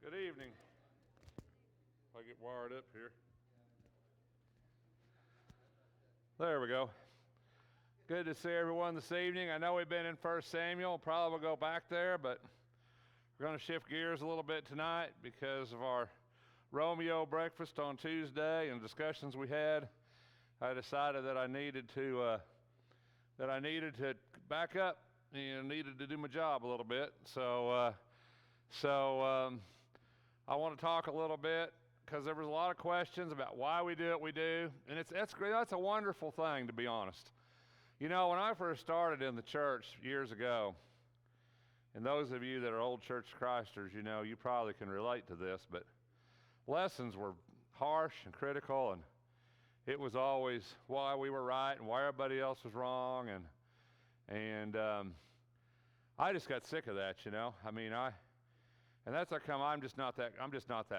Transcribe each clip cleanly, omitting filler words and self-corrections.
Good evening. If I get wired up here. There we go. Good to see everyone this evening. I know we've been in 1 Samuel. Probably will go back there, but we're going to shift gears a little bit tonight because of our Romeo breakfast on Tuesday and discussions we had. I decided that I needed to back up and needed to do my job a little bit. So I want to talk a little bit because there was a lot of questions about why we do what we do, and that's great. That's a wonderful thing, to be honest. You know, when I first started in the church years ago, and those of you that are old church Christers, you know, you probably can relate to this, but lessons were harsh and critical, and it was always why we were right and why everybody else was wrong, and I just got sick of that, you know. I mean, and that's how come I'm just not that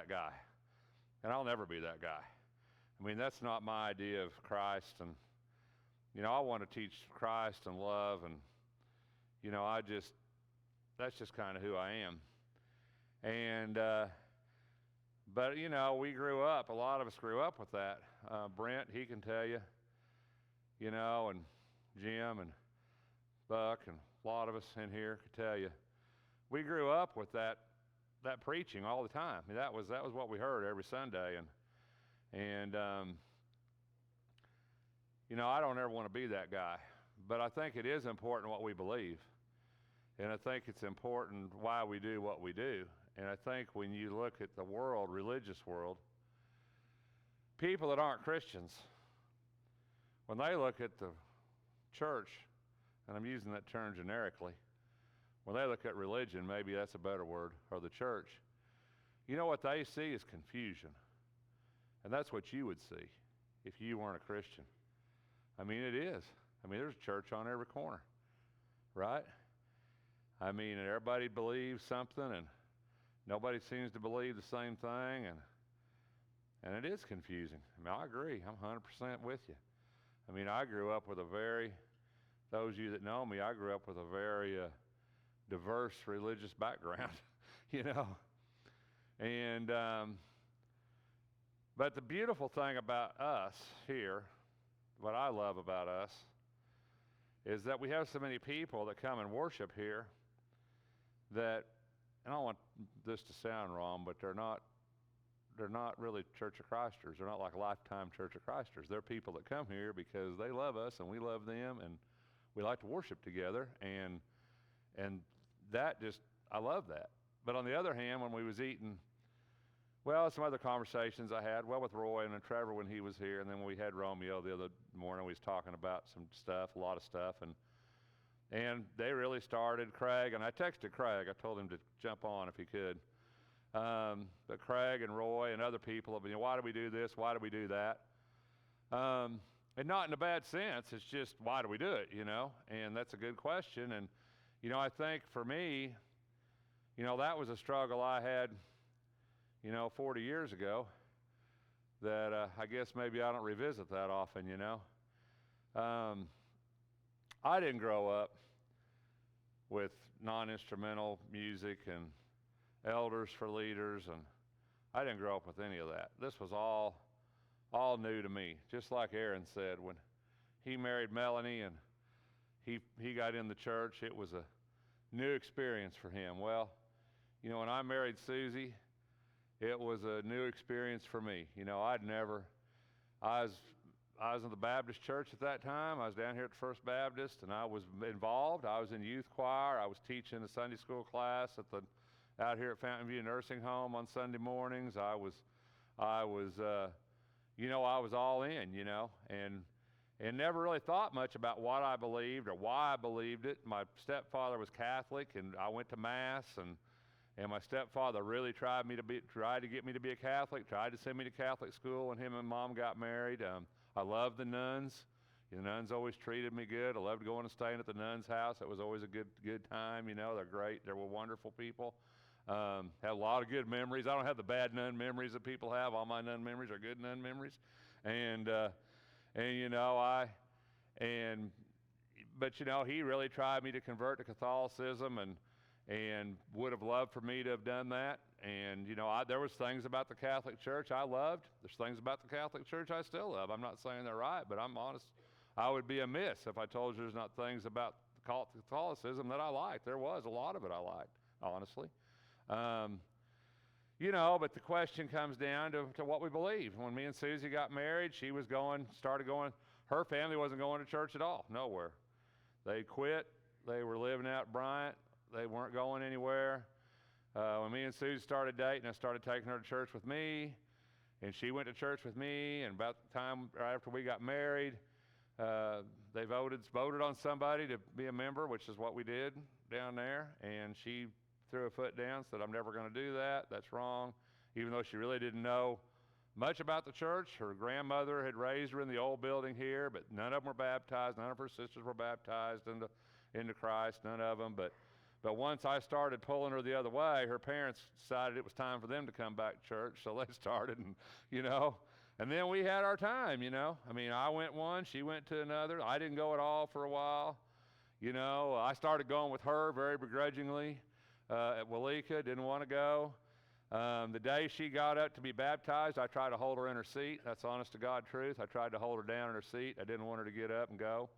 guy, and I'll never be that guy. I mean, that's not my idea of Christ, and you know, I want to teach Christ and love, and you know, that's just kind of who I am. And but you know, we grew up. A lot of us grew up with that. Brent, he can tell you, you know, and Jim and Buck, and a lot of us in here could tell you, we grew up with that preaching all the time. I mean, that was what we heard every Sunday, and you know, I don't ever want to be that guy, but I think it is important what we believe, and I think it's important why we do what we do. And I think when you look at the world, religious world, people that aren't Christians, when they look at the church, and I'm using that term generically, when they look at religion, maybe that's a better word, or the church, you know what they see is confusion. And that's what you would see if you weren't a Christian. I mean, it is. I mean, there's a church on every corner, right? I mean, and everybody believes something, and nobody seems to believe the same thing, and it is confusing. I mean, I agree. I'm 100% with you. I mean, I grew up with those of you that know me, I grew up with a very diverse religious background, you know. And but the beautiful thing about us here, what I love about us, is that we have so many people that come and worship here that, and I don't want this to sound wrong, but they're not really Church of Christers. They're not like lifetime Church of Christers. They're people that come here because they love us and we love them, and we like to worship together, and that just, I love that. But on the other hand, when we was eating, well, some other conversations I had, well, with Roy and then Trevor when he was here, and then when we had Romeo the other morning, we was talking about some stuff, a lot of stuff, and they really started, Craig, and I texted Craig, I told him to jump on if he could, but Craig and Roy and other people have been, why do we do this, why do we do that? And not in a bad sense, it's just, why do we do it, you know? And that's a good question, and you know, I think for me, you know, that was a struggle I had, you know, 40 years ago that I guess maybe I don't revisit that often, you know. I didn't grow up with non-instrumental music and elders for leaders, and I didn't grow up with any of that. This was all new to me. Just like Aaron said, when he married Melanie and he got in the church, it was a new experience for him. Well, you know, when I married Susie, it was a new experience for me. You know, I was in the Baptist church at that time. I was down here at the First Baptist, and I was involved. I was in youth choir. I was teaching a Sunday school class out here at Fountain View Nursing Home on Sunday mornings. I was you know, I was all in, you know, and never really thought much about what I believed or why I believed it. My stepfather was Catholic, and I went to Mass, and my stepfather really tried to get me to be a Catholic, tried to send me to Catholic school when him and Mom got married. I loved the nuns. The nuns always treated me good. I loved going and staying at the nuns' house. It was always a good time, you know. They're great. They were wonderful people. Had a lot of good memories. I don't have the bad nun memories that people have. All my nun memories are good nun memories. And you know, but you know, he really tried me to convert to Catholicism, and and would have loved for me to have done that. And, you know, there was things about the Catholic Church I loved. There's things about the Catholic Church I still love. I'm not saying they're right, but I'm honest. I would be amiss if I told you there's not things about Catholicism that I liked. There was a lot of it I liked, honestly. You know, but the question comes down to what we believe. When me and Susie got married, she was started going, her family wasn't going to church at all, nowhere. They quit. They were living out at Bryant. They weren't going anywhere. When me and Susie started dating, I started taking her to church with me, and she went to church with me, and about the time right after we got married, they voted on somebody to be a member, which is what we did down there, and she threw a foot down, said, I'm never going to do that. That's wrong. Even though she really didn't know much about the church. Her grandmother had raised her in the old building here, but none of them were baptized. None of her sisters were baptized into Christ, none of them. But once I started pulling her the other way, her parents decided it was time for them to come back to church, so they started, and, you know, and then we had our time, you know. I mean, I went one, she went to another. I didn't go at all for a while. You know, I started going with her very begrudgingly. At Walika, didn't want to go. The day she got up to be baptized, I tried to hold her in her seat. That's honest to God truth. I tried to hold her down in her seat. I didn't want her to get up and go.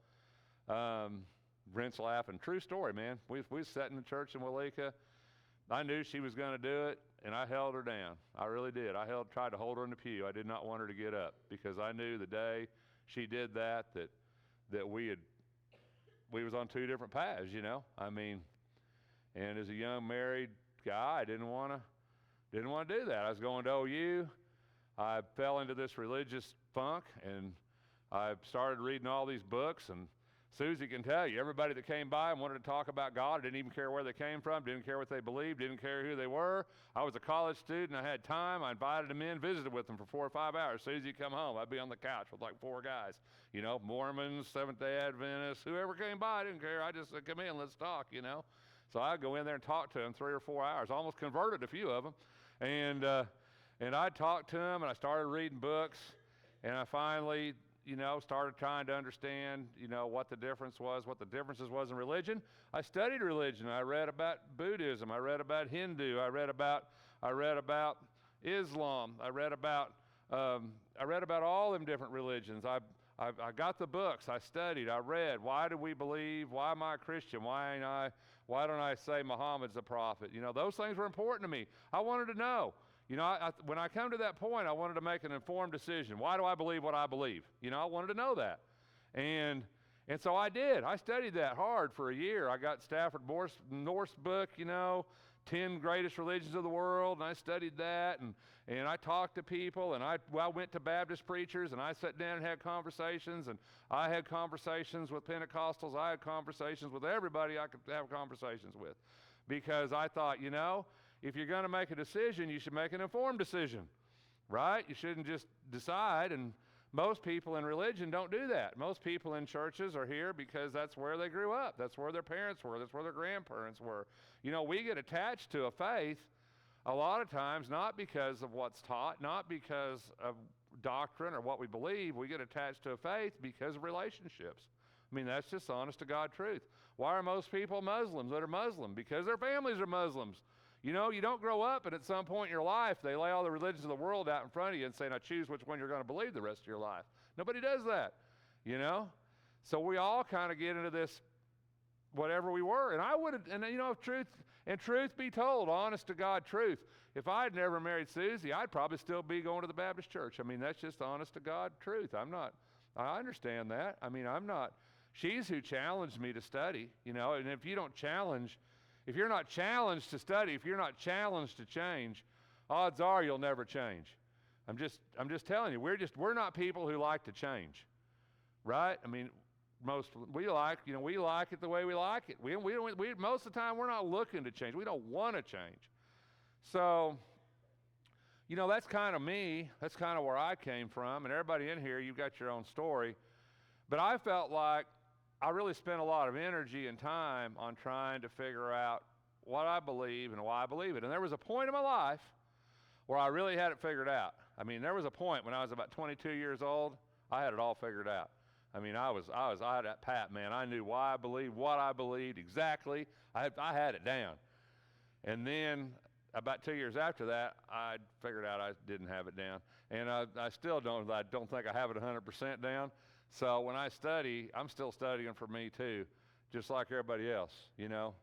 Brent's laughing. True story, man. We sat in the church in Walika. I knew she was going to do it, and I held her down. I really did. Tried to hold her in the pew. I did not want her to get up because I knew the day she did that we was on two different paths, you know. I mean, and as a young married guy, I didn't want to do that. I was going to OU. I fell into this religious funk, and I started reading all these books. And Susie can tell you, everybody that came by and wanted to talk about God, didn't even care where they came from, didn't care what they believed, didn't care who they were. I was a college student. I had time. I invited them in, visited with them for 4 or 5 hours. Susie come home. I'd be on the couch with like 4 guys, you know, Mormons, Seventh-day Adventists, whoever came by, I didn't care. I just said, come in, let's talk, you know. So I'd go in there and talk to them 3 or 4 hours, almost converted a few of them. And I'd talk to them, and I started reading books, and I finally, you know, started trying to understand, you know, what the differences was in religion. I studied religion. I read about Buddhism. I read about Hindu. I read about Islam. I read about all them different religions. I got the books. I studied. I read. Why do we believe? Why am I a Christian? Why don't I say Muhammad's the prophet? You know, those things were important to me. I wanted to know. You know, when I come to that point, I wanted to make an informed decision. Why do I believe what I believe? You know, I wanted to know that. And so I did. I studied that hard for a year. I got Stafford North's book, you know, 10 Greatest Religions of the World, and I studied that, and I talked to people, and I went to Baptist preachers, and I sat down and had conversations, and I had conversations with Pentecostals. I had conversations with everybody I could have conversations with, because I thought, you know, if you're going to make a decision, you should make an informed decision, right? You shouldn't just decide, and most people in religion don't do that. Most people in churches are here because that's where they grew up. That's where their parents were. That's where their grandparents were. You know, we get attached to a faith a lot of times not because of what's taught, not because of doctrine or what we believe. We get attached to a faith because of relationships. I mean, that's just honest to God truth. Why are most people Muslims that are Muslim? Because their families are Muslims. You know, you don't grow up and at some point in your life, they lay all the religions of the world out in front of you and say, now choose which one you're going to believe the rest of your life. Nobody does that, you know? So we all kind of get into this whatever we were. And I would have, and you know, truth be told, honest to God truth, if I had never married Susie, I'd probably still be going to the Baptist church. I mean, that's just honest to God truth. I understand that. I mean, she's who challenged me to study, you know, and if you're not challenged to study, if you're not challenged to change, odds are you'll never change. I'm just telling you, we're not people who like to change, right? I mean, we like it the way we like it. We most of the time we're not looking to change. We don't want to change. So, you know, that's kind of me. That's kind of where I came from. And everybody in here, you've got your own story. But I felt like I really spent a lot of energy and time on trying to figure out what I believe and why I believe it. And there was a point in my life where I really had it figured out. I mean, there was a point when I was about 22 years old, I had it all figured out. I mean, I had that pat, man. I knew why I believed, what I believed exactly. I had it down. And then about 2 years after that, I figured out I didn't have it down. And I still don't. I don't think I have it 100% down. So when I study, I'm still studying for me too, just like everybody else, you know.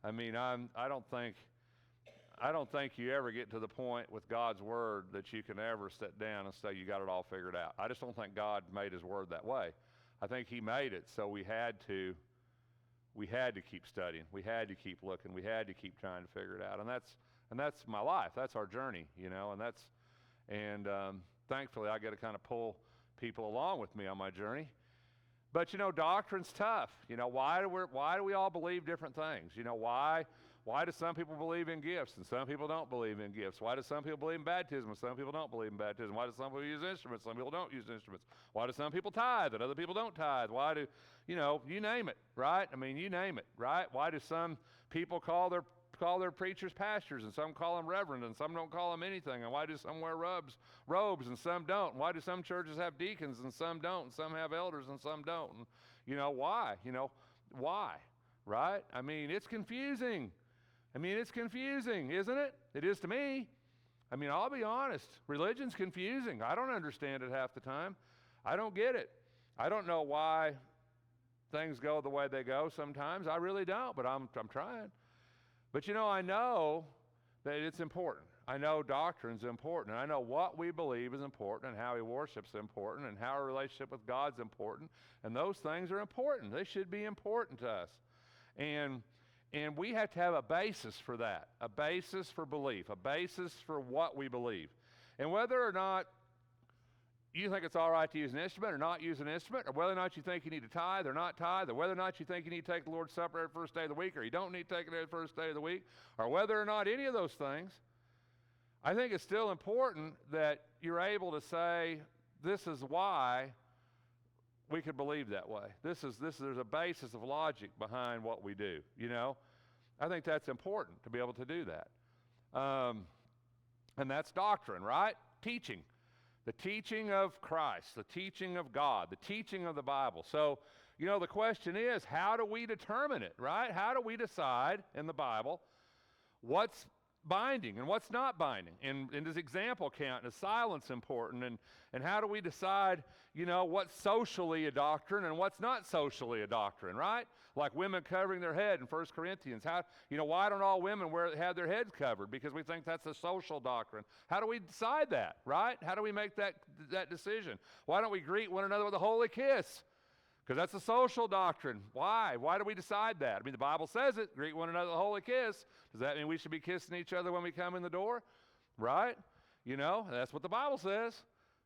I mean, I don't think you ever get to the point with God's word that you can ever sit down and say you got it all figured out. I just don't think God made his word that way. I think he made it so we had to keep studying. We had to keep looking. We had to keep trying to figure it out. And that's my life. That's our journey, you know. And thankfully I get to kind of pull people along with me on my journey. But you know, doctrine's tough. You know, why do we all believe different things? You know, why do some people believe in gifts and some people don't believe in gifts? Why do some people believe in baptism and some people don't believe in baptism? Why do some people use instruments, some people don't use instruments? Why do some people tithe and other people don't tithe? Why do, you know, you name it, right? I mean, you name it, right? Why do some people call their preachers pastors and some call them reverend and some don't call them anything? And why do some wear robes and some don't? And why do some churches have deacons and some don't? And some have elders and some don't? And, you know, why? You know, why? Right? I mean, it's confusing. It's confusing, isn't it? It is to me. I mean, I'll be honest. Religion's confusing. I don't understand it half the time. I don't get it. I don't know why things go the way they go sometimes. I really don't, but I'm trying. But you know, I know that it's important. I know doctrine's important. And I know what we believe is important and how we worship's important and how our relationship with God's important. And those things are important. They should be important to us. And we have to have a basis for that, a basis for belief, a basis for what we believe. And whether or not you think it's all right to use an instrument or not use an instrument, or whether or not you think you need to tithe or not tithe, or whether or not you think you need to take the Lord's Supper every first day of the week, or you don't need to take it every first day of the week, or whether or not any of those things, I think it's still important that you're able to say, this is why we could believe that way. There's a basis of logic behind what we do, you know. I think that's important to be able to do that. And that's doctrine, right? Teaching. The teaching of Christ, the teaching of God, the teaching of the Bible. So, you know, the question is, how do we determine it, right? How do we decide in the Bible what's binding and what's not binding? And does example count? Is silence important? And how do we decide, you know, what's socially a doctrine and what's not socially a doctrine, right? Like women covering their head in 1 Corinthians. How, you know, why don't all women have their heads covered? Because we think that's a social doctrine. How do we decide that, right? How do we make that decision? Why don't we greet one another with a holy kiss? Because that's a social doctrine. Why? Why do we decide that? I mean, the Bible says it, greet one another with a holy kiss. Does that mean we should be kissing each other when we come in the door? Right? You know, that's what the Bible says.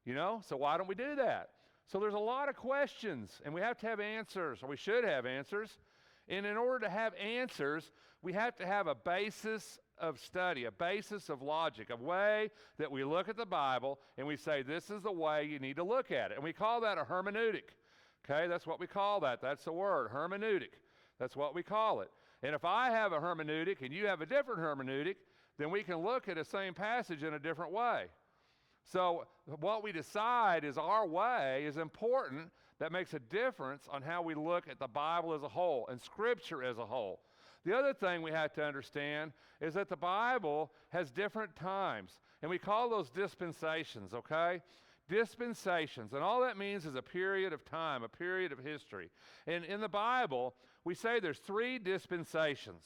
You know, so why don't we do that? So there's a lot of questions, and we have to have answers, or we should have answers. And in order to have answers, we have to have a basis of study, a basis of logic, a way that we look at the Bible and we say, this is the way you need to look at it. And we call that a hermeneutic. Okay, that's what we call that. That's the word, hermeneutic. That's what we call it. And if I have a hermeneutic and you have a different hermeneutic, then we can look at the same passage in a different way. So what we decide is our way is important. That makes a difference on how we look at the Bible as a whole and Scripture as a whole. The other thing we have to understand is that the Bible has different times, and we call those dispensations, okay? Dispensations, and all that means is a period of time, a period of history. And in the Bible, we say there's 3 dispensations.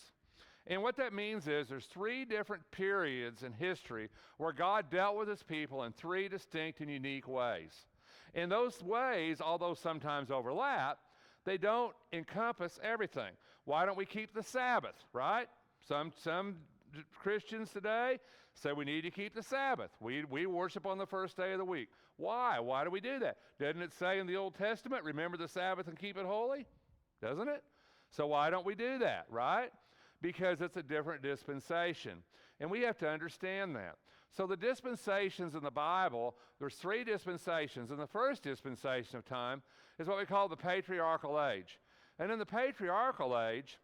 And what that means is there's 3 different periods in history where God dealt with his people in 3 distinct and unique ways. And those ways, although sometimes overlap, they don't encompass everything. Why don't we keep the Sabbath, right? Some Christians today say we need to keep the Sabbath. We worship on the first day of the week. Why? Why do we do that? Doesn't it say in the Old Testament, remember the Sabbath and keep it holy? Doesn't it? So why don't we do that, right? Because it's a different dispensation. And we have to understand that. So the dispensations in the Bible, there's 3 dispensations. And the first dispensation of time is what we call the patriarchal age. And in the patriarchal age,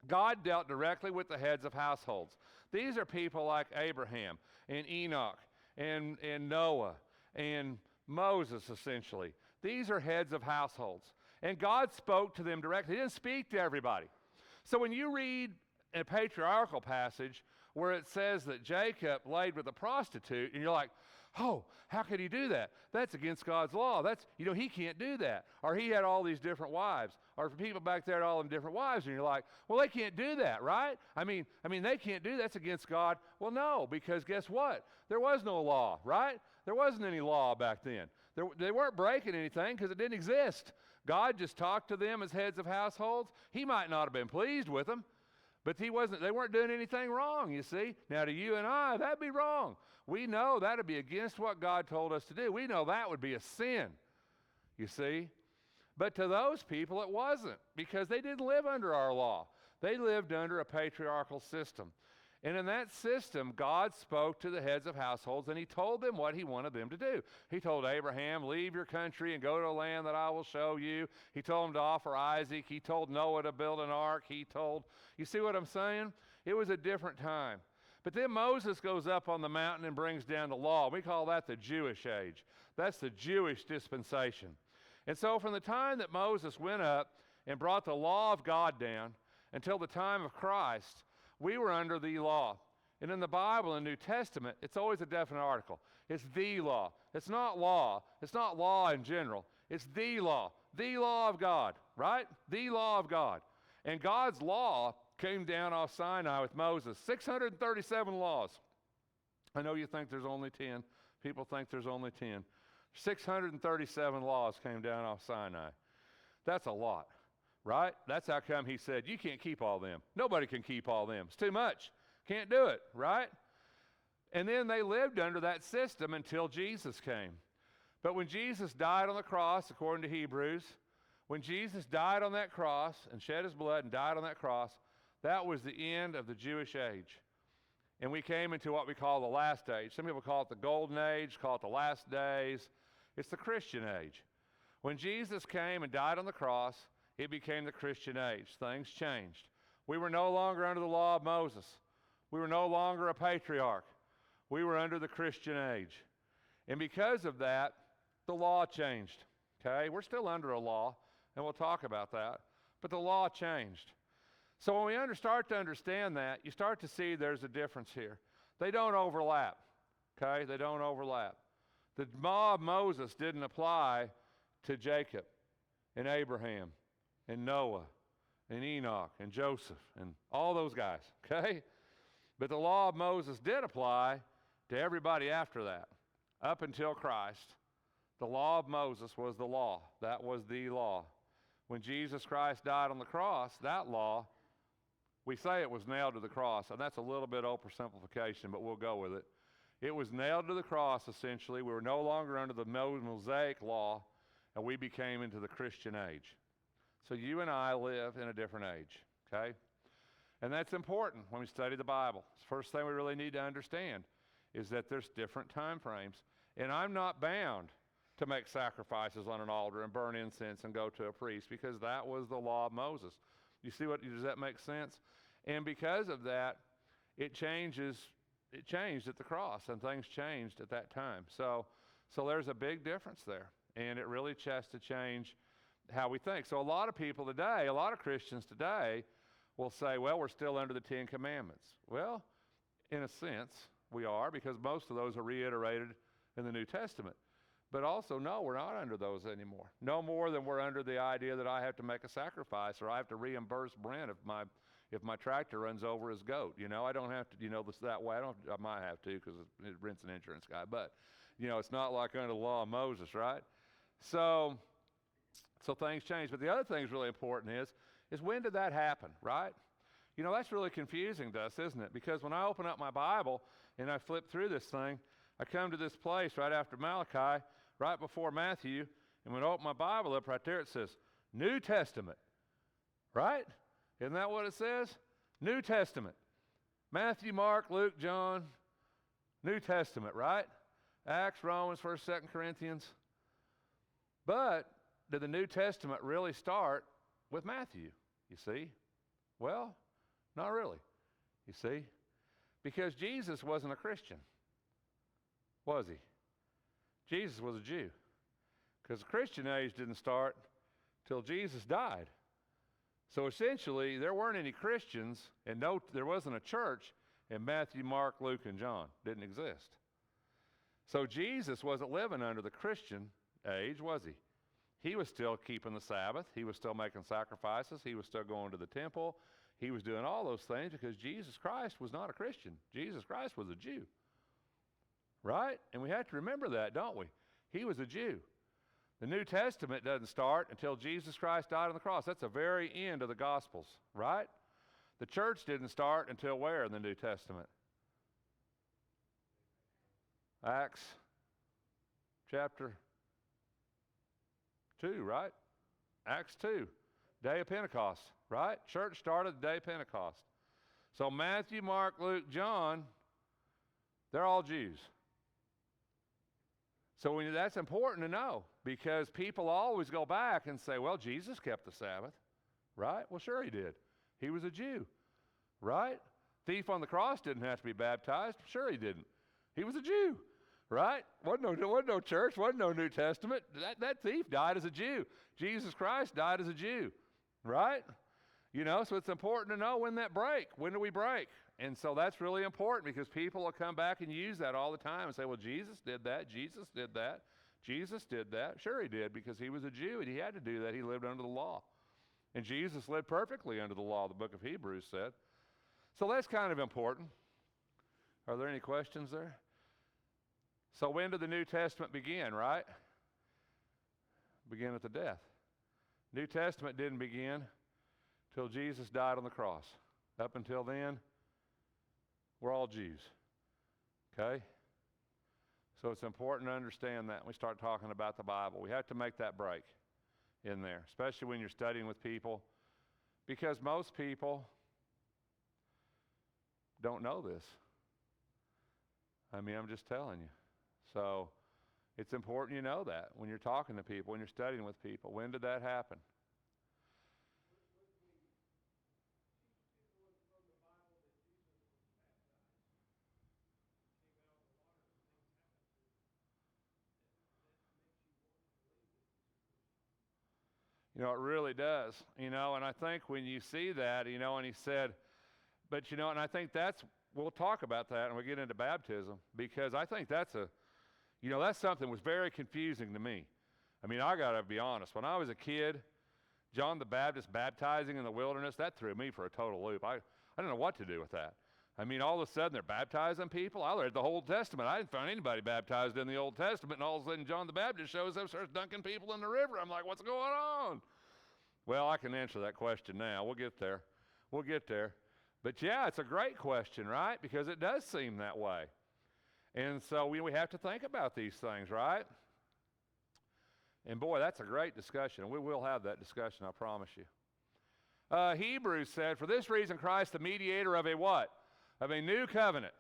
God dealt directly with the heads of households. These are people like Abraham and Enoch and Noah and Moses, essentially. These are heads of households. And God spoke to them directly. He didn't speak to everybody. So when you read a patriarchal passage where it says that Jacob laid with a prostitute, and you're like, oh, how could he do that? That's against God's law. He can't do that. Or he had all these different wives. Or for people back there had all them different wives, and you're like, well, they can't do that, right? I mean, they can't do that. That's against God. Well, no, because guess what? There was no law, right? There wasn't any law back then. They weren't breaking anything because it didn't exist. God just talked to them as heads of households. He might not have been pleased with them, but they weren't doing anything wrong, you see. Now to you and I, that'd be wrong. We know that'd be against what God told us to do. We know that would be a sin, you see. But to those people, it wasn't, because they didn't live under our law. They lived under a patriarchal system. And in that system, God spoke to the heads of households, and he told them what he wanted them to do. He told Abraham, leave your country and go to a land that I will show you. He told him to offer Isaac. He told Noah to build an ark. You see what I'm saying? It was a different time. But then Moses goes up on the mountain and brings down the law. We call that the Jewish age. That's the Jewish dispensation. And so from the time that Moses went up and brought the law of God down until the time of Christ, we were under the law. And in the Bible, in the New Testament, it's always a definite article. It's the law. It's not law. It's not law in general. It's the law of God, right? The law of God. And God's law came down off Sinai with Moses. 637 laws. I know you think there's only 10. People think there's only 10. 637 laws came down off Sinai. That's a lot, right? That's how come he said, you can't keep all them. Nobody can keep all them. It's too much. Can't do it, right? And then they lived under that system until Jesus came. But when Jesus died on the cross, according to Hebrews, when Jesus died on that cross and shed his blood and died on that cross, that was the end of the Jewish age. And we came into what we call the last age. Some people call it the golden age, call it the last days. It's the Christian age. When Jesus came and died on the cross, it became the Christian age. Things changed. We were no longer under the law of Moses. We were no longer a patriarch. We were under the Christian age. And because of that, the law changed. Okay? We're still under a law, and we'll talk about that. But the law changed. So when we start to understand that, you start to see there's a difference here. They don't overlap. Okay? They don't overlap. The law of Moses didn't apply to Jacob and Abraham and Noah and Enoch and Joseph and all those guys, okay? But the law of Moses did apply to everybody after that, up until Christ. The law of Moses was the law. That was the law. When Jesus Christ died on the cross, that law, we say it was nailed to the cross, and that's a little bit oversimplification, but we'll go with it. It was nailed to the cross, essentially. We were no longer under the Mosaic law, and we became into the Christian age. So you and I live in a different age, okay? And that's important when we study the Bible. The first thing we really need to understand is that there's different time frames. And I'm not bound to make sacrifices on an altar and burn incense and go to a priest, because that was the law of Moses. You see does that make sense? And because of that, it changed at the cross, and things changed at that time. So there's a big difference there, and it really has to change how we think. So a lot of people today, a lot of Christians today will say, well, we're still under the Ten Commandments. Well, in a sense, we are, because most of those are reiterated in the New Testament. But also, no, we're not under those anymore. No more than we're under the idea that I have to make a sacrifice, or I have to reimburse Brent if my tractor runs over his goat. I don't have to, this that way. I might have to, because Brent's an insurance guy. But, it's not like under the law of Moses, right? So things change. But the other thing that's really important is when did that happen, right? That's really confusing to us, isn't it? Because when I open up my Bible and I flip through this thing, I come to this place right after Malachi, right before Matthew, and when I open my Bible up right there, it says New Testament, right? Isn't that what it says? New Testament. Matthew, Mark, Luke, John, New Testament, right? Acts, Romans, 1st, 2nd Corinthians. But did the New Testament really start with Matthew, you see? Well, not really, you see? Because Jesus wasn't a Christian, was he? Jesus was a Jew. Because the Christian age didn't start till Jesus died. So essentially, there weren't any Christians, and there wasn't a church in Matthew, Mark, Luke, and John. Didn't exist. So Jesus wasn't living under the Christian age, was he? He was still keeping the Sabbath. He was still making sacrifices. He was still going to the temple. He was doing all those things because Jesus Christ was not a Christian. Jesus Christ was a Jew. Right? And we have to remember that, don't we? He was a Jew. The New Testament doesn't start until Jesus Christ died on the cross. That's the very end of the Gospels, right? The church didn't start until where in the New Testament? Acts chapter 2, right? Acts 2, day of Pentecost, right? Church started the day of Pentecost. So Matthew, Mark, Luke, John, they're all Jews. So that's important to know because people always go back and say, well, Jesus kept the Sabbath, right? Well, sure he did. He was a Jew, right? Thief on the cross didn't have to be baptized. Sure he didn't. He was a Jew, right? Wasn't no church, wasn't no New Testament. That thief died as a Jew. Jesus Christ died as a Jew, right? You know, so it's important to know when that break. When do we break? And so that's really important because people will come back and use that all the time and say, well, Jesus did that, Jesus did that, Jesus did that. Sure he did because he was a Jew and he had to do that. He lived under the law. And Jesus lived perfectly under the law, the book of Hebrews said. So that's kind of important. Are there any questions there? So when did the New Testament begin, right? Begin at the death. New Testament didn't begin till Jesus died on the cross. Up until then, we're all Jews, okay? So it's important to understand that when we start talking about the Bible. We have to make that break in there, especially when you're studying with people, because most people don't know this. I mean, I'm just telling you. So it's important you know that when you're talking to people, when you're studying with people. When did that happen? You know, it really does, you know, and I think when you see that, you know, and he said, but, you know, and I think we'll talk about that when we get into baptism, because I think that's something that was very confusing to me. I mean, I got to be honest. When I was a kid, John the Baptist baptizing in the wilderness, that threw me for a total loop. I didn't know what to do with that. I mean, all of a sudden they're baptizing people. I read the Old Testament. I didn't find anybody baptized in the Old Testament, and all of a sudden John the Baptist shows up, starts dunking people in the river. I'm like, what's going on? Well, I can answer that question now. We'll get there. We'll get there. But yeah, it's a great question, right? Because it does seem that way. And so we have to think about these things, right? And boy, that's a great discussion. We will have that discussion, I promise you. Hebrews said, for this reason Christ, the mediator of a what? Of a new covenant,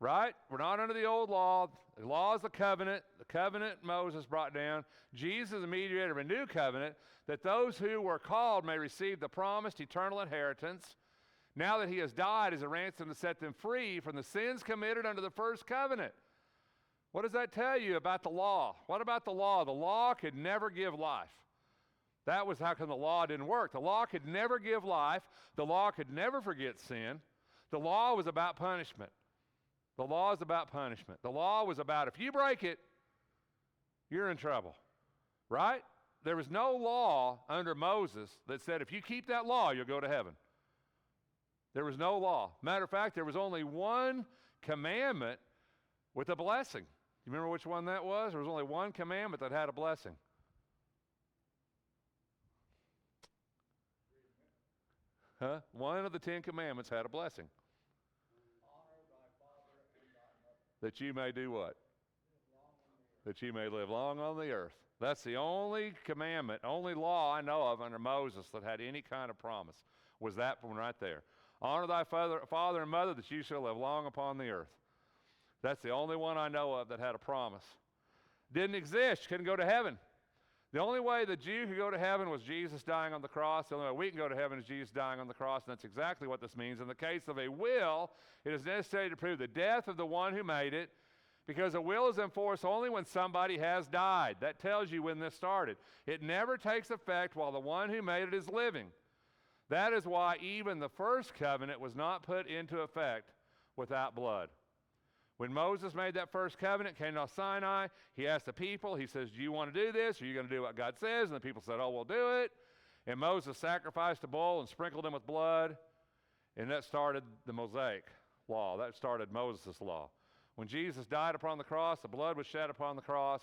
right? We're not under the old law. The law is the covenant Moses brought down. Jesus is the mediator of a new covenant, that those who were called may receive the promised eternal inheritance. Now that he has died as a ransom to set them free from the sins committed under the first covenant. What does that tell you about the law? What about the law? The law could never give life. That was how come the law didn't work. The law could never give life. The law could never forget sin. The law was about punishment. The law is about punishment. The law was about if you break it, you're in trouble, right? There was no law under Moses that said if you keep that law, you'll go to heaven. There was no law. Matter of fact, there was only one commandment with a blessing. You remember which one that was? There was only one commandment that had a blessing. Huh? One of the 10 commandments had a blessing. That you may do what? That you may live long on the earth. That's the only commandment, only law I know of under Moses that had any kind of promise, was that one right there. Honor thy father and mother that you shall live long upon the earth. That's the only one I know of that had a promise. Didn't exist. Couldn't go to heaven. The only way the Jew could go to heaven was Jesus dying on the cross. The only way we can go to heaven is Jesus dying on the cross, and that's exactly what this means. In the case of a will, it is necessary to prove the death of the one who made it, because a will is in force only when somebody has died. That tells you when this started. It never takes effect while the one who made it is living. That is why even the first covenant was not put into effect without blood. When Moses made that first covenant, came to Sinai, he asked the people, he says, do you want to do this? Or are you going to do what God says? And the people said, oh, we'll do it. And Moses sacrificed a bull and sprinkled him with blood. And that started the Mosaic law. That started Moses' law. When Jesus died upon the cross, the blood was shed upon the cross.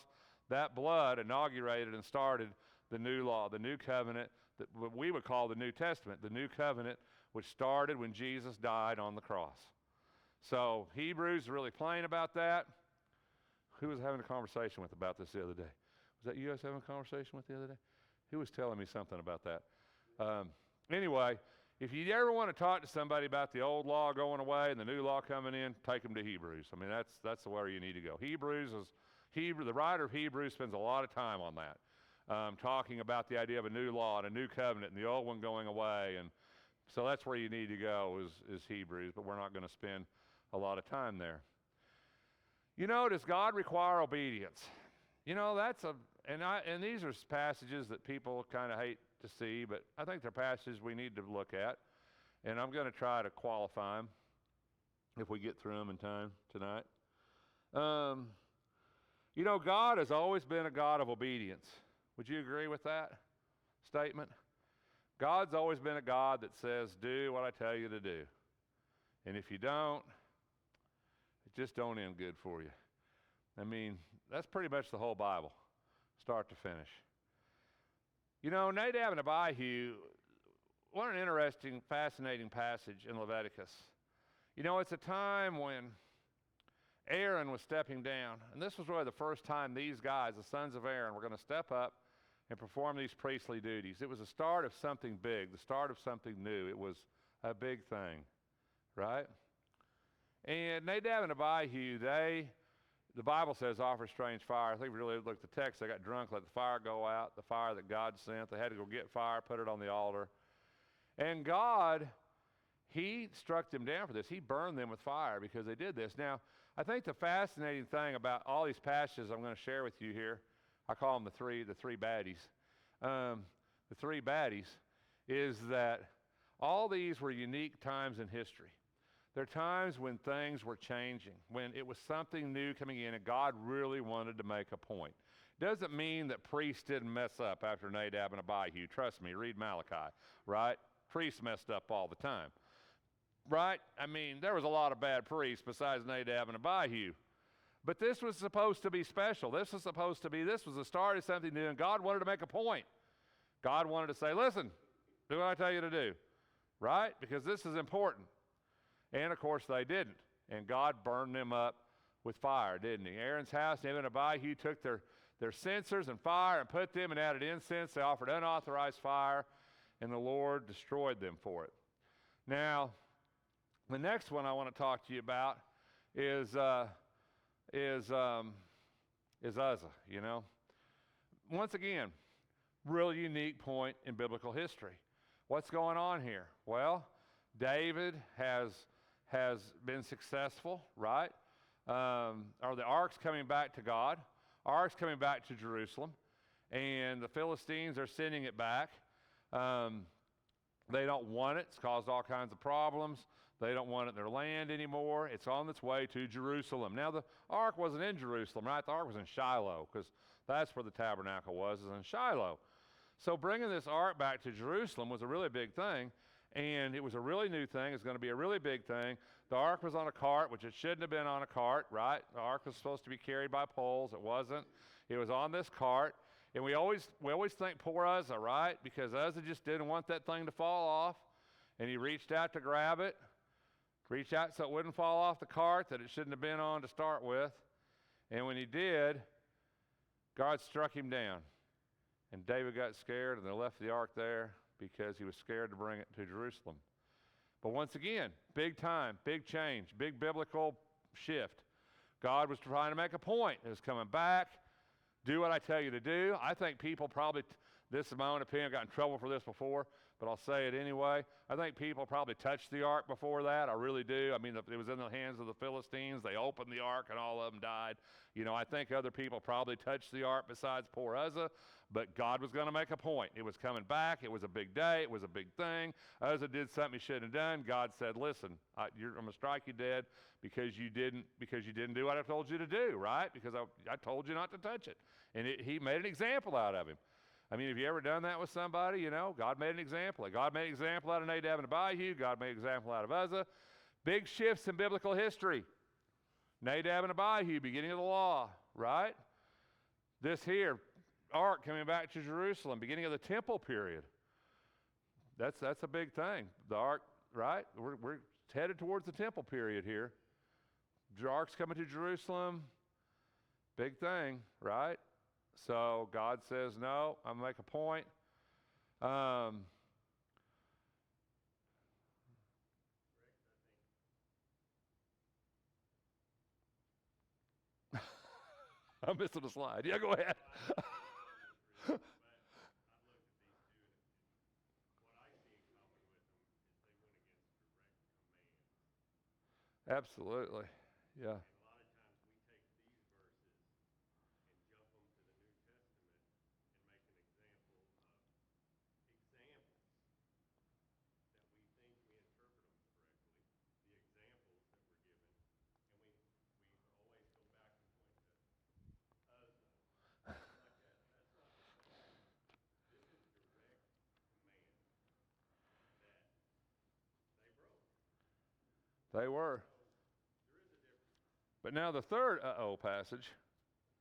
That blood inaugurated and started the new law, the new covenant that we would call the New Testament, the new covenant which started when Jesus died on the cross. So Hebrews is really plain about that. Who was I having a conversation with about this the other day? Was that you guys having a conversation with the other day? Who was telling me something about that? Anyway, if you ever want to talk to somebody about the old law going away and the new law coming in, take them to Hebrews. I mean, that's where you need to go. The writer of Hebrews spends a lot of time on that, talking about the idea of a new law and a new covenant and the old one going away. And so that's where you need to go is Hebrews, but we're not going to spend a lot of time there. You know, does God require obedience? You know, and these are passages that people kind of hate to see, but I think they're passages we need to look at, and I'm going to try to qualify them if we get through them in time tonight. You know, God has always been a God of obedience. Would you agree with that statement? God's always been a God that says, do what I tell you to do. And if you don't, it just don't end good for you. I mean, that's pretty much the whole Bible, start to finish. You know, Nadab and Abihu, what an interesting, fascinating passage in Leviticus. You know, it's a time when Aaron was stepping down, and this was really the first time these guys, the sons of Aaron, were going to step up and perform these priestly duties. It was the start of something big, the start of something new. It was a big thing, right? And Nadab and Abihu, the Bible says, offer strange fire. I think if you really look at the text, they got drunk, let the fire go out, the fire that God sent. They had to go get fire, put it on the altar. And God, he struck them down for this. He burned them with fire because they did this. Now, I think the fascinating thing about all these passages I'm going to share with you here, I call them the three baddies. The three baddies is that all these were unique times in history. There are times when things were changing, when it was something new coming in and God really wanted to make a point. Doesn't mean that priests didn't mess up after Nadab and Abihu. Trust me, read Malachi, right? Priests messed up all the time, right? I mean, there was a lot of bad priests besides Nadab and Abihu. But this was supposed to be special. This was the start of something new, and God wanted to make a point. God wanted to say, listen, do what I tell you to do, right? Because this is important. And, of course, they didn't. And God burned them up with fire, didn't he? Aaron's house, Nadab and Abihu took their censers and fire and put them and added incense. They offered unauthorized fire, and the Lord destroyed them for it. Now, the next one I want to talk to you about is Uzzah, you know. Once again, really unique point in biblical history. What's going on here? Well, David has been successful, right? Or the ark's coming back to God. Ark's coming back to Jerusalem. And the Philistines are sending it back. They don't want it. It's caused all kinds of problems. They don't want it in their land anymore. It's on its way to Jerusalem. Now, the ark wasn't in Jerusalem, right? The ark was in Shiloh, because that's where the tabernacle was, is in Shiloh. So bringing this ark back to Jerusalem was a really big thing, and it was a really new thing. It's going to be a really big thing. The ark was on a cart, which it shouldn't have been on a cart, right? The ark was supposed to be carried by poles. It wasn't. It was on this cart. And we always think poor Uzzah, right? Because Uzzah just didn't want that thing to fall off, and he reached out to grab it. Reach out so it wouldn't fall off the cart that it shouldn't have been on to start with. And when he did, God struck him down. And David got scared, and they left the ark there because he was scared to bring it to Jerusalem. But once again, big time, big change, big biblical shift. God was trying to make a point. It was coming back. Do what I tell you to do. I think people probably this is my own opinion. I got in trouble for this before, but I'll say it anyway. I think people probably touched the ark before that. I really do. I mean, it was in the hands of the Philistines. They opened the ark and all of them died. You know, I think other people probably touched the ark besides poor Uzzah, but God was going to make a point. It was coming back. It was a big day. It was a big thing. Uzzah did something he shouldn't have done. God said, listen, I'm going to strike you dead because you didn't do what I told you to do, right? Because I told you not to touch it. And he made an example out of him. I mean, have you ever done that with somebody? You know, God made an example. God made an example out of Nadab and Abihu. God made an example out of Uzzah. Big shifts in biblical history. Nadab and Abihu, beginning of the law, right? This here, ark coming back to Jerusalem, beginning of the temple period. That's a big thing. The ark, right? We're headed towards the temple period here. The ark's coming to Jerusalem. Big thing, right? So God says, no, I'm going to make a point. I'm missing a slide. Yeah, go ahead. Absolutely. Yeah. They were. But now the third uh-oh passage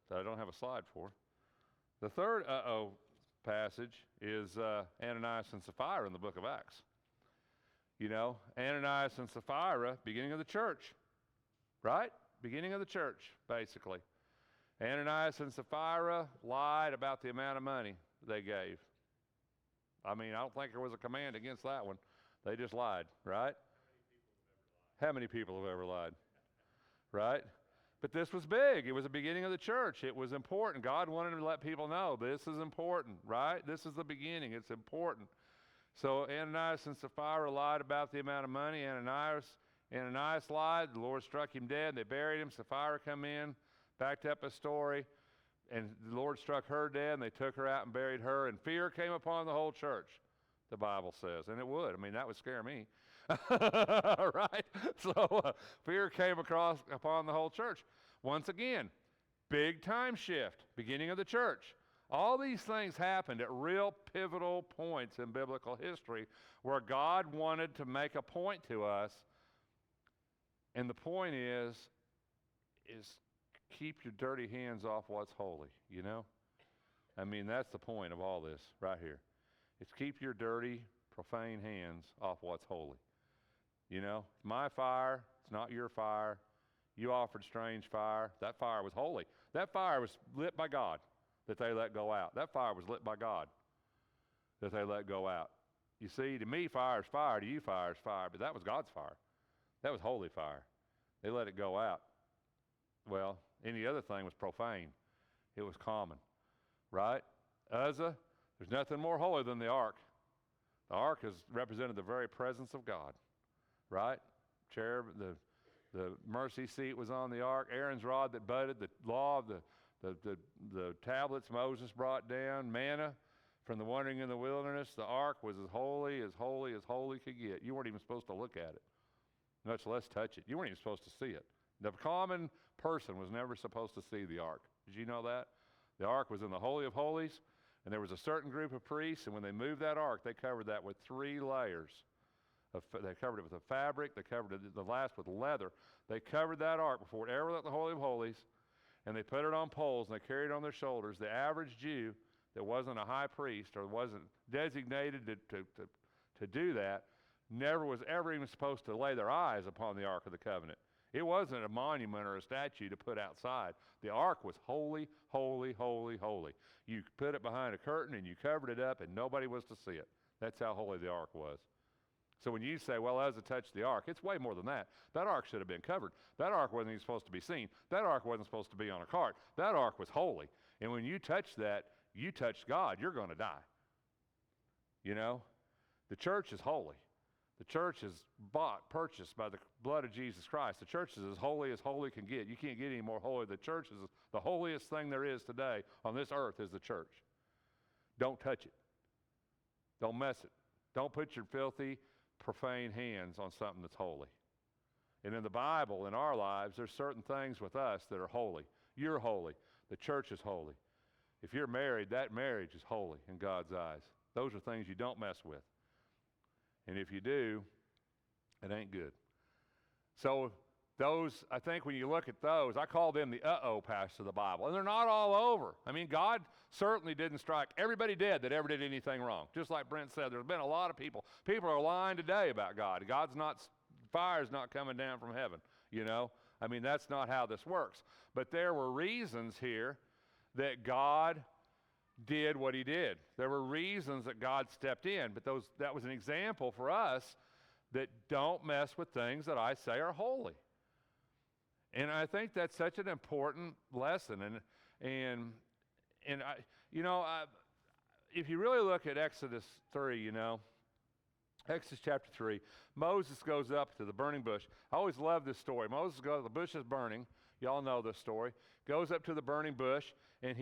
that I don't have a slide for. The third uh-oh passage is Ananias and Sapphira in the book of Acts. You know, Ananias and Sapphira, beginning of the church, right? Beginning of the church, basically. Ananias and Sapphira lied about the amount of money they gave. I mean, I don't think there was a command against that one. They just lied, right? How many people have ever lied? Right? But this was big. It was the beginning of the church. It was important. God wanted to let people know this is important, right? This is the beginning. It's important. So Ananias and Sapphira lied about the amount of money. Ananias lied. The Lord struck him dead. They buried him. Sapphira come in, backed up a story, and the Lord struck her dead, and they took her out and buried her, and fear came upon the whole church, the Bible says. And it would. I mean, that would scare me. Right? So fear came upon the whole church. Once again, big time shift, beginning of the church. All these things happened at real pivotal points in biblical history where God wanted to make a point to us. And the point is keep your dirty hands off what's holy, you know? I mean, that's the point of all this right here. It's keep your dirty, profane hands off what's holy. You know, my fire, it's not your fire. You offered strange fire. That fire was holy. That fire was lit by God that they let go out. That fire was lit by God that they let go out. You see, to me, fire is fire. To you, fire is fire. But that was God's fire. That was holy fire. They let it go out. Well, any other thing was profane. It was common, right? Uzzah, there's nothing more holy than the ark. The ark has represented the very presence of God. Right? Cherub, the mercy seat was on the ark. Aaron's rod that budded, the law of the tablets Moses brought down, manna from the wandering in the wilderness. The ark was as holy as holy could get. You weren't even supposed to look at it, much less touch it. You weren't even supposed to see it. The common person was never supposed to see the ark. Did you know that? The ark was in the Holy of Holies, and there was a certain group of priests, and when they moved that ark, they covered that with 3 layers. They covered it with a fabric. They covered it, the last with leather. They covered that ark before it ever left the Holy of Holies, and they put it on poles, and they carried it on their shoulders. The average Jew that wasn't a high priest or wasn't designated to do that never was ever even supposed to lay their eyes upon the Ark of the Covenant. It wasn't a monument or a statue to put outside. The ark was holy, holy, holy, holy. You put it behind a curtain, and you covered it up, and nobody was to see it. That's how holy the ark was. So when you say, well, Uzzah touched the ark, it's way more than that. That ark should have been covered. That ark wasn't even supposed to be seen. That ark wasn't supposed to be on a cart. That ark was holy. And when you touch that, you touched God, you're going to die. You know, the church is holy. The church is purchased by the blood of Jesus Christ. The church is as holy can get. You can't get any more holy. The church is the holiest thing there is today on this earth is the church. Don't touch it. Don't mess it. Don't put your filthy, profane hands on something that's holy. And in the Bible, in our lives, there's certain things with us that are holy. You're holy. The church is holy. If you're married, that marriage is holy in God's eyes. Those are things you don't mess with. And if you do, it ain't good. So those, I think when you look at those, I call them the uh-oh passages of the Bible. And they're not all over. I mean, God certainly didn't strike everybody dead that ever did anything wrong. Just like Brent said, there's been a lot of people. People are lying today about God. Fire's not coming down from heaven, you know. I mean, that's not how this works. But there were reasons here that God did what he did. There were reasons that God stepped in, but that was an example for us that don't mess with things that I say are holy. And I think that's such an important lesson. And if you really look at Exodus 3, you know, Exodus chapter 3, Moses goes up to the burning bush. I always love this story. Moses goes, the bush is burning. Y'all know this story. Goes up to the burning bush, and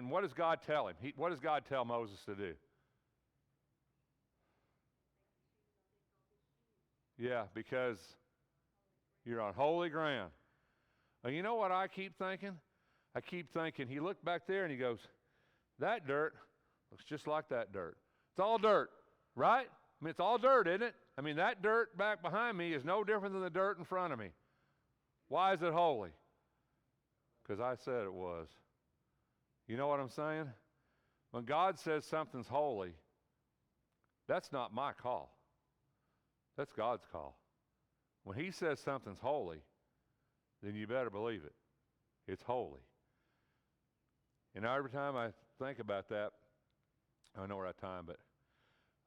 what does God tell him? What does God tell Moses to do? Yeah, because you're on holy ground. And you know what I keep thinking? I keep thinking, he looked back there and he goes, that dirt looks just like that dirt. It's all dirt, right? I mean, it's all dirt, isn't it? I mean, that dirt back behind me is no different than the dirt in front of me. Why is it holy? Because I said it was. You know what I'm saying? When God says something's holy, that's not my call. That's God's call. When he says something's holy, then you better believe it. It's holy. And every time I think about that, I know we're out of time, but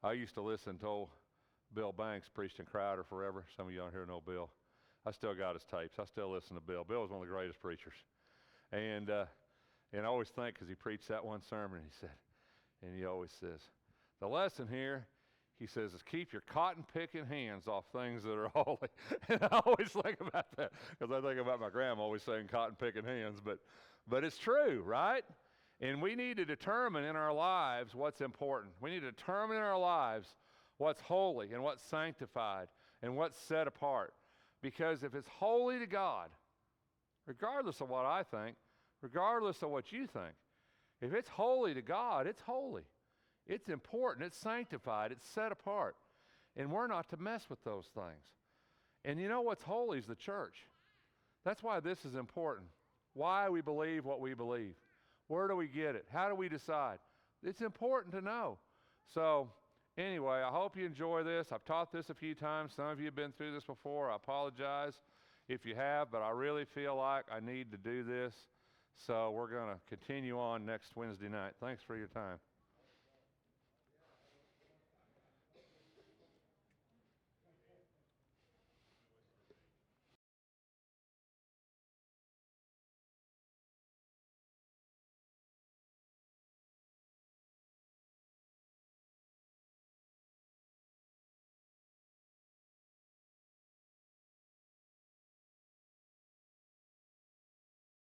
I used to listen to Bill Banks preached in Crowder forever. Some of you out here know Bill. I still got his tapes. I still listen to Bill. Bill was one of the greatest preachers. And I always think, because he preached that one sermon, he always says, the lesson here, he says, is keep your cotton-picking hands off things that are holy. And I always think about that, because I think about my grandma always saying cotton-picking hands. But it's true, right? And we need to determine in our lives what's important. We need to determine in our lives what's holy and what's sanctified and what's set apart. Because if it's holy to God, regardless of what I think, regardless of what you think, if it's holy to God, it's holy. It's important. It's sanctified. It's set apart. And we're not to mess with those things. And you know what's holy is the church. That's why this is important. Why we believe what we believe. Where do we get it? How do we decide? It's important to know. So anyway, I hope you enjoy this. I've taught this a few times. Some of you have been through this before. I apologize if you have, but I really feel like I need to do this. So we're going to continue on next Wednesday night. Thanks for your time.